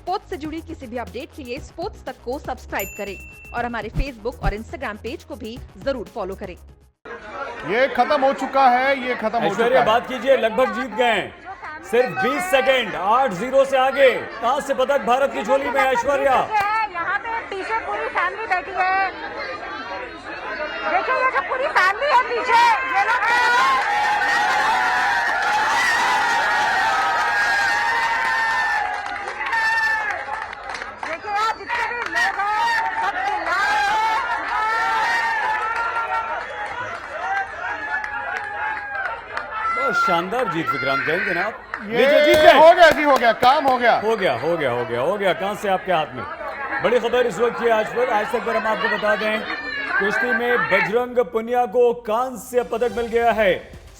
Sports से जुड़ी किसी भी अपडेट के लिए स्पोर्ट्स तक को सब्सक्राइब करें और हमारे फेसबुक और इंस्टाग्राम पेज को भी जरूर फॉलो करें। ये खत्म हो चुका है, ये खत्म हो चुका ऐश्वर्या है। बात कीजिए, लगभग जीत गए हैं, सिर्फ 20 सेकंड, 8-0 से आगे। कहां से पदक भारत की झोली में? ऐश्वर्या यहाँ पे पीछे पूरी फैमिली बैठी है, देखिए ये जो पूरी फैमिली है पीछे, ये लोग देखिए यार, जितने भी लोग हैं सब चिल्ला रहे हैं। बहुत शानदार जीत विक्रांत, जय जनाब। ये जीत गए। हो गया जी, हो गया, काम हो गया। हो गया। कांस्य आपके हाथ में। बड़ी खबर इस वक्त की आज तक पर हम आपको बता दें, कुश्ती में बजरंग पुनिया को कांस्य पदक मिल गया है।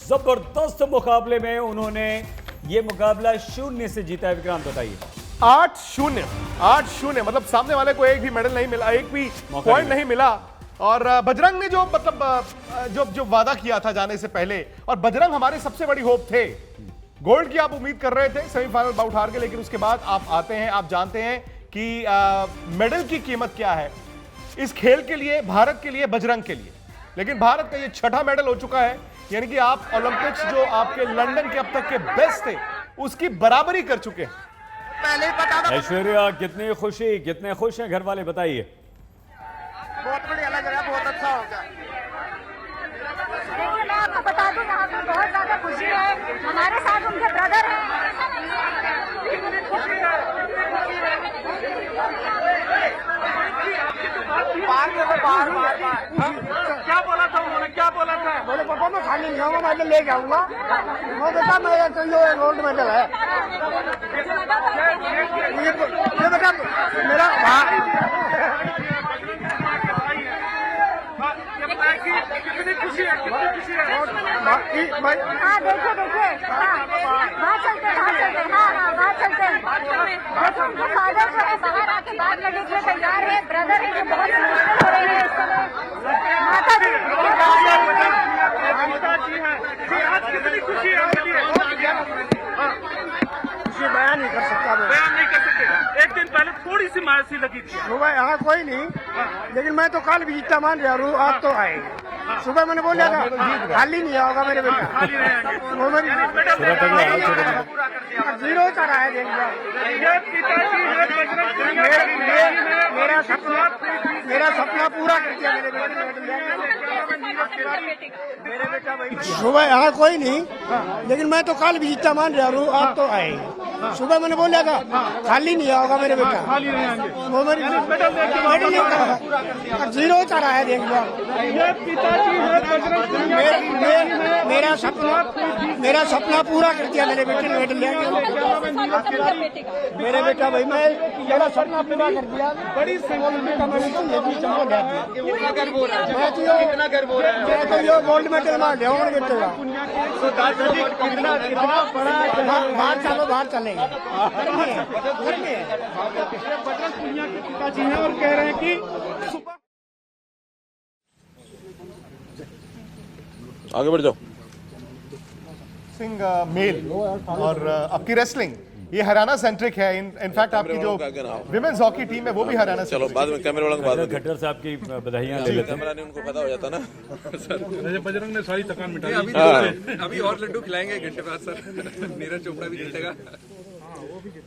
जबरदस्त मुकाबले में उन्होंने ये मुकाबला 0 से जीता है। विक्रांत बताइए। 8-0 मतलब सामने वाले को एक भी मेडल नहीं मिला, एक भी पॉइंट नहीं मिला। और बजरंग ने जो मतलब जो वादा किया था जाने से पहले, और बजरंग हमारे सबसे बड़ी होप थे। गोल्ड की आप उम्मीद कर रहे थे सेमीफाइनल बाउट हार के, लेकिन उसके बाद आप आते हैं, आप जानते हैं कि मेडल की कीमत क्या है इस खेल के लिए, भारत के लिए, बजरंग के लिए। लेकिन भारत का ये 6ठा मेडल हो चुका है, यानी कि आप ओलंपिक्स जो आपके लंदन के अब तक के बेस्ट थे उसकी बराबरी कर चुके हैं। पहले ही पता था। ऐश्वर्या कितनी खुशी, कितने खुश हैं घर वाले, बताइए। बहुत बढ़िया लग रहा है, बहुत अच्छा हो गया। देखिए मैं आपको बता दूं, यहाँ पे बहुत ज्यादा खुशी है, हमारे साथ उनके ब्रदर हैं। क्या बोला था उन्होंने, क्या बोला था? बोले पापा मैं खाली नहीं आऊंगा, मेडल ले जाऊंगा। वो बेटा मैं तो ये गोल्ड मेडल है, ये बेटा मेरा कितनी खुशी है, कितनी खुशी है। हाँ देखिए वहाँ चलते हाँ वहाँ चलते देखो उनके फादर जो है बाहर आके बात करने के लिए तैयार है, ब्रदर है जो बहुत इमोशनल हो रहे हैं इस समय। माता जी आज कितनी खुशी है आपके लिए? बयान नहीं कर सकता, बयान नहीं कर सकते। एक दिन पहले थोड़ी सी मायूसी लगी थी। हाँ कोई नहीं, लेकिन मैं तो कल भी जीतता मान रहा हूँ, आज तो आए। सुबह मैंने बोला था खाली नहीं आओगा मेरे बेटा, खाली वो मेरी 0 चढ़ा है। देख मेरा सपना पूरा कर दिया मेरे बेटा। सुबह यहाँ कोई नहीं, लेकिन मैं तो कल भी जीतता मान रहा हूँ, आज तो आए। सुबह मैंने बोला था खाली नहीं आओगा मेरे बेटा, वो मेरी 0 चढ़ा है। देख लो मेरा सपना पूरा कर दिया मेरे बेटे ने मेडल मेरे बेटा भाई, मैं मेरा सपना पूरा कर दिया। बड़ी मैं तो ये गोल्ड मेडल मार लिया बेटे का। बाहर चलेंगे और कह रहे हैं कि आगे बढ़ जाओ। सिंह मेल और आपकी रेसलिंग ये हरियाणा सेंट्रिक है। इनफैक्ट आपकी जो विमेंस हॉकी टीम है वो भी हरियाणा से। चलो बाद में कैमरे वाला बाद में खट्टर साहब की बधाइयां ले लेते हैं। कैमरा नहीं, उनको पता हो जाता ना। बजरंग ने सारी थकान मिटा दी। अभी और लड्डू खिलाएंगे एक घंटे बाद सर, नीरज चोपड़ा भी जीतेगा।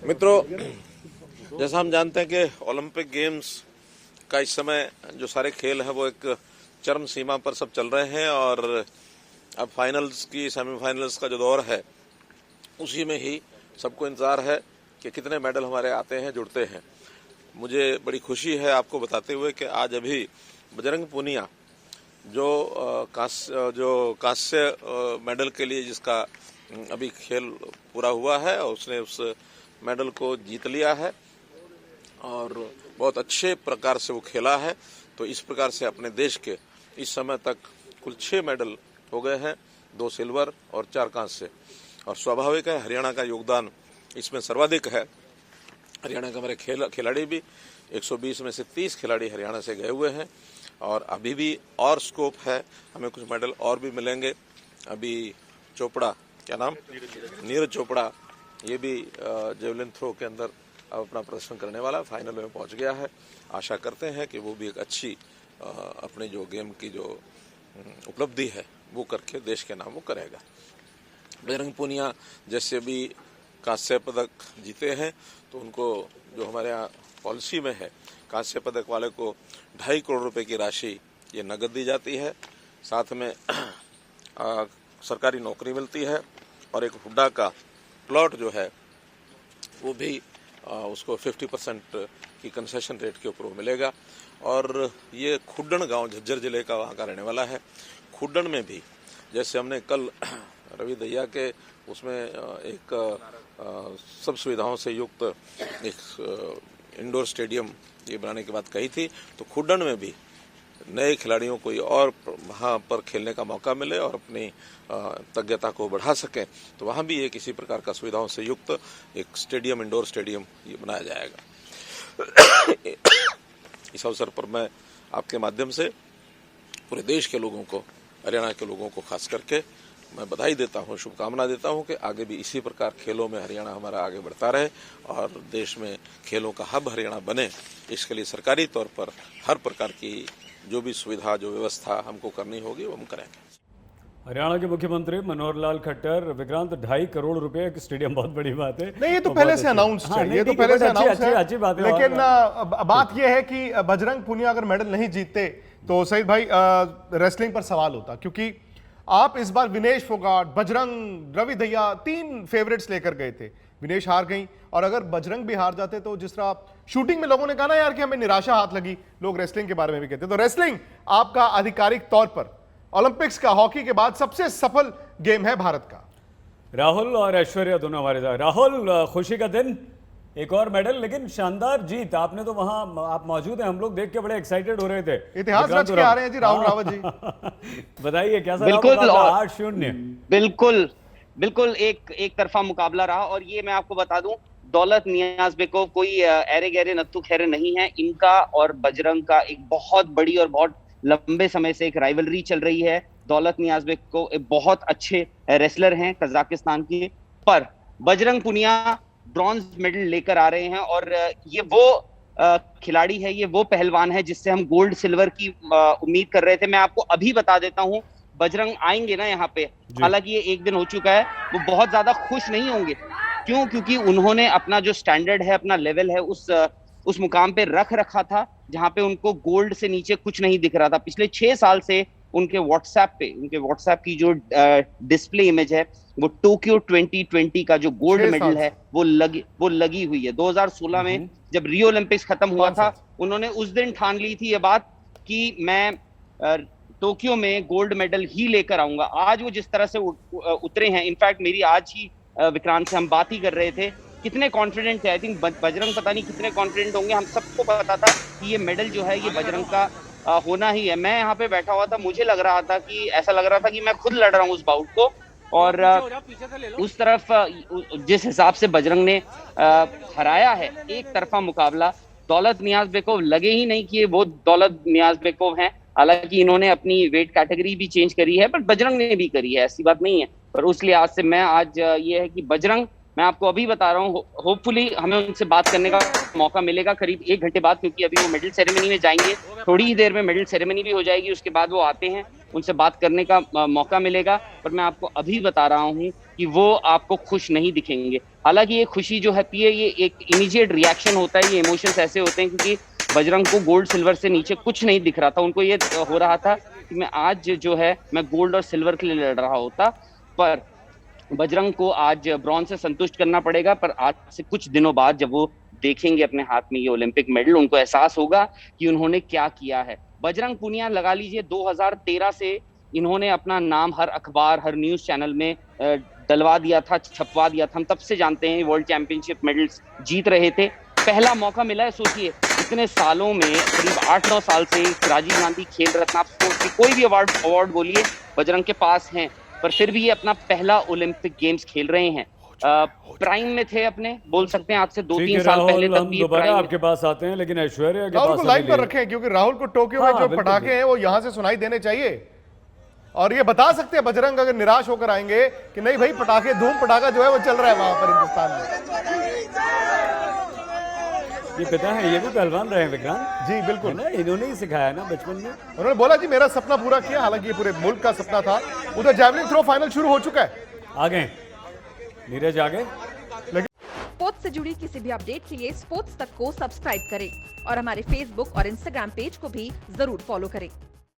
मित्रों, जैसा हम जानते हैं कि ओलंपिक गेम्स का इस समय जो सारे खेल है वो एक चरम सीमा पर सब चल रहे हैं, और अब फाइनल्स की, सेमीफाइनल्स का जो दौर है उसी में ही सबको इंतजार है कि कितने मेडल हमारे आते हैं, जुड़ते हैं। मुझे बड़ी खुशी है आपको बताते हुए कि आज अभी बजरंग पुनिया जो कांस्य मेडल के लिए जिसका अभी खेल पूरा हुआ है, और उसने उस मेडल को जीत लिया है और बहुत अच्छे प्रकार से वो खेला है। तो इस प्रकार से अपने देश के इस समय तक कुल 6 मेडल हो गए हैं, 2 सिल्वर और 4 कांस्य। और स्वाभाविक है हरियाणा का योगदान इसमें सर्वाधिक है। हरियाणा के हमारे खिलाड़ी भी 120 में से 30 खिलाड़ी हरियाणा से गए हुए हैं, और अभी भी और स्कोप है, हमें कुछ मेडल और भी मिलेंगे। अभी चोपड़ा, क्या नाम, नीरज चोपड़ा, ये भी जेवलिन थ्रो के अंदर अपना प्रदर्शन करने वाला है, फाइनल में पहुंच गया है। आशा करते हैं कि वो भी एक अच्छी अपने जो गेम की जो उपलब्धि है वो करके देश के नाम वो करेगा। बजरंग पूनिया जैसे भी कांस्य पदक जीते हैं तो उनको जो हमारे यहाँ पॉलिसी में है, कांस्य पदक वाले को 2.5 करोड़ रुपए की राशि ये नगद दी जाती है, साथ में सरकारी नौकरी मिलती है और एक हुड्डा का प्लॉट जो है वो भी उसको 50% की कंसेशन रेट के ऊपर मिलेगा। और ये खुड्डन गांव झज्जर जिले का वहाँ का रहने वाला है। खुड्डन में भी जैसे हमने कल रवि दैया के उसमें एक सब सुविधाओं से युक्त एक इंडोर स्टेडियम ये बनाने की बात कही थी, तो खुड्डन में भी नए खिलाड़ियों को और वहाँ पर खेलने का मौका मिले और अपनी तज्ञता को बढ़ा सकें, तो वहाँ भी एक इसी प्रकार का सुविधाओं से युक्त एक स्टेडियम, इंडोर स्टेडियम ये बनाया जाएगा। इस अवसर पर मैं आपके माध्यम से पूरे देश के लोगों को, हरियाणा के लोगों को खास करके मैं बधाई देता हूँ, शुभकामना देता हूँ कि आगे भी इसी प्रकार खेलों में हरियाणा हमारा आगे बढ़ता रहे और देश में खेलों का हब हरियाणा बने। इसके लिए सरकारी तौर पर हर प्रकार की जो भी सुविधा, जो व्यवस्था हमको करनी होगी वो हम करेंगे। हरियाणा के मुख्यमंत्री मनोहर लाल खट्टर, विक्रांत 2.5 करोड़ रुपए का स्टेडियम बहुत बड़ी बात है। नहीं, ये तो पहले से अनाउंस है, ये तो पहले से अनाउंस है, अच्छी बात है। लेकिन बात ये है कि बजरंग पूनिया अगर मेडल नहीं जीतते तो सईद भाई रेसलिंग पर सवाल होता, क्योंकि आप इस बार विनेश फोगाट, बजरंग, रवि दैया 3 फेवरेट्स लेकर गए थे। विनेश हार गई और अगर बजरंग भी हार जाते तो जिस तरह शूटिंग में लोगों ने कहा ना यार कि हमें निराशा हाथ लगी, लोग रेसलिंग के बारे में भी कहते। तो रेसलिंग आपका आधिकारिक तौर पर ओलंपिक्स का हॉकी के बाद सबसे सफल गेम है भारत का। राहुल और ऐश्वर्या दोनों हमारे साथ। राहुल, खुशी का दिन, एक और मेडल, लेकिन शानदार जीत। आपने तो वहां आप मौजूद हैं, हम लोग देख के बड़े एक्साइटेड हो रहे थे। इतिहास रच के आ रहे हैं जी राहुल रावत जी। बताइए कैसा बिल्कुल, रहा? 8-0 बिल्कुल एक तरफा मुकाबला रहा। और ये मैं आपको बता दूं, दौलत नियाज़बेकोव कोई ऐरे गहरे नत्थु खैरे नहीं है। इनका और बजरंग का एक बहुत बड़ी और बहुत लंबे समय से एक राइवलरी चल रही है। दौलत नियाज़बेकोव एक बहुत अच्छे रेसलर हैं कजाकिस्तान के, पर बजरंग पूनिया ब्रॉन्ज मेडल लेकर आ रहे हैं और ये वो खिलाड़ी है, ये वो पहलवान है जिससे हम गोल्ड सिल्वर की उम्मीद कर रहे थे। मैं आपको अभी बता देता हूं, बजरंग आएंगे ना यहाँ पे, हालांकि ये 1 दिन हो चुका है, वो बहुत ज्यादा खुश नहीं होंगे। क्यों? क्योंकि उन्होंने अपना जो स्टैंडर्ड है, अपना लेवल है, उस मुकाम पे रख रखा था जहां पे उनको गोल्ड से नीचे कुछ नहीं दिख रहा था। पिछले 6 साल से उनके व्हाट्सएप की जो डिस्प्ले इमेज है वो टोक्यो 2020 का जो गोल्ड मेडल है वो लगी हुई है। 2016 में जब रियो ओलंपिक्स खत्म हुआ था, उन्होंने उस दिन ठान ली थी ये बात कि मैं टोक्यो में गोल्ड मेडल ही लेकर आऊंगा। आज वो जिस तरह से उतरे हैं, इनफैक्ट मेरी आज ही विक्रांत से हम बात ही कर रहे थे, कितने कॉन्फिडेंट थे। आई थिंक बजरंग पता नहीं कितने कॉन्फिडेंट होंगे। हम सबको पता था कि ये मेडल जो है ये बजरंग का होना ही है। मैं यहाँ पे बैठा हुआ था, मुझे लग रहा था कि ऐसा लग रहा था कि मैं खुद लड़ रहा हूँ उस बाउट को। और उस तरफ जिस हिसाब से बजरंग ने हराया है, एक तरफा मुकाबला, दौलत नियाज़बेकोव लगे ही नहीं कि वो दौलत नियाज़बेकोव हैं। हालांकि इन्होंने अपनी वेट कैटेगरी भी चेंज करी है, पर बजरंग ने भी करी है, ऐसी बात नहीं है। पर उस लिहाज से मैं आज ये है कि बजरंग, मैं आपको अभी बता रहा हूँ, होपफुली हमें उनसे बात करने का मौका मिलेगा करीब 1 घंटे बाद, क्योंकि अभी वो मेडल सेरेमनी में जाएंगे। थोड़ी ही देर में मेडल सेरेमनी भी हो जाएगी, उसके बाद वो आते हैं, उनसे बात करने का मौका मिलेगा। पर मैं आपको अभी बता रहा हूँ कि वो आपको खुश नहीं दिखेंगे। हालांकि ये खुशी जो है ये एक इमीडिएट रिएक्शन होता है, ये इमोशंस ऐसे होते हैं, क्योंकि बजरंग को गोल्ड सिल्वर से नीचे कुछ नहीं दिख रहा था। उनको ये हो रहा था कि मैं आज जो है मैं गोल्ड और सिल्वर के लिए लड़ रहा होता, पर बजरंग को आज ब्रॉन्ज से संतुष्ट करना पड़ेगा। पर आज से कुछ दिनों बाद जब वो देखेंगे अपने हाथ में ये ओलंपिक मेडल, उनको एहसास होगा कि उन्होंने क्या किया है। बजरंग पूनिया लगा लीजिए 2013 से इन्होंने अपना नाम हर अखबार, हर न्यूज चैनल में डलवा दिया था, छपवा दिया था। हम तब से जानते हैं वर्ल्ड चैंपियनशिप मेडल्स जीत रहे थे। पहला मौका मिला है, सोचिए इतने सालों में, करीब 8-9 साल से राजीव गांधी खेल रत्न, आप कोई भी अवार्ड बोलिए बजरंग के पास हैं, पर फिर भी ये अपना पहला ओलंपिक गेम्स खेल रहे हैं। प्राइम में थे अपने, बोल सकते हैं आज से 2-3 साल पहले तक भी दोबारा आपके पास आते हैं, लेकिन ऐश्वर्या के राहुल पास को लाइन पर रखें, क्योंकि राहुल को टोक्यो में जो पटाखे हैं वो यहां से सुनाई देने चाहिए और ये बता सकते हैं बजरंग अगर निराश होकर आएंगे कि नहीं भाई, पटाखे, धूम पटाखा जो है वो चल रहा है वहां पर हिंदुस्तान में। ये पिता है, ये भी पहलवान रहे हैं विक्रांत जी बिल्कुल, है ना, इन्होंने ही सिखाया ना बचपन में। उन्होंने बोला जी मेरा सपना पूरा किया, हालांकि ये पूरे मुल्क का सपना था। उधर जैवलिन थ्रो फाइनल शुरू हो चुका है। आगे नीरज आगे। स्पोर्ट्स से जुड़ी किसी भी अपडेट के लिए स्पोर्ट्स तक को सब्सक्राइब करें और हमारे फेसबुक और इंस्टाग्राम पेज को भी जरूर फॉलो करें।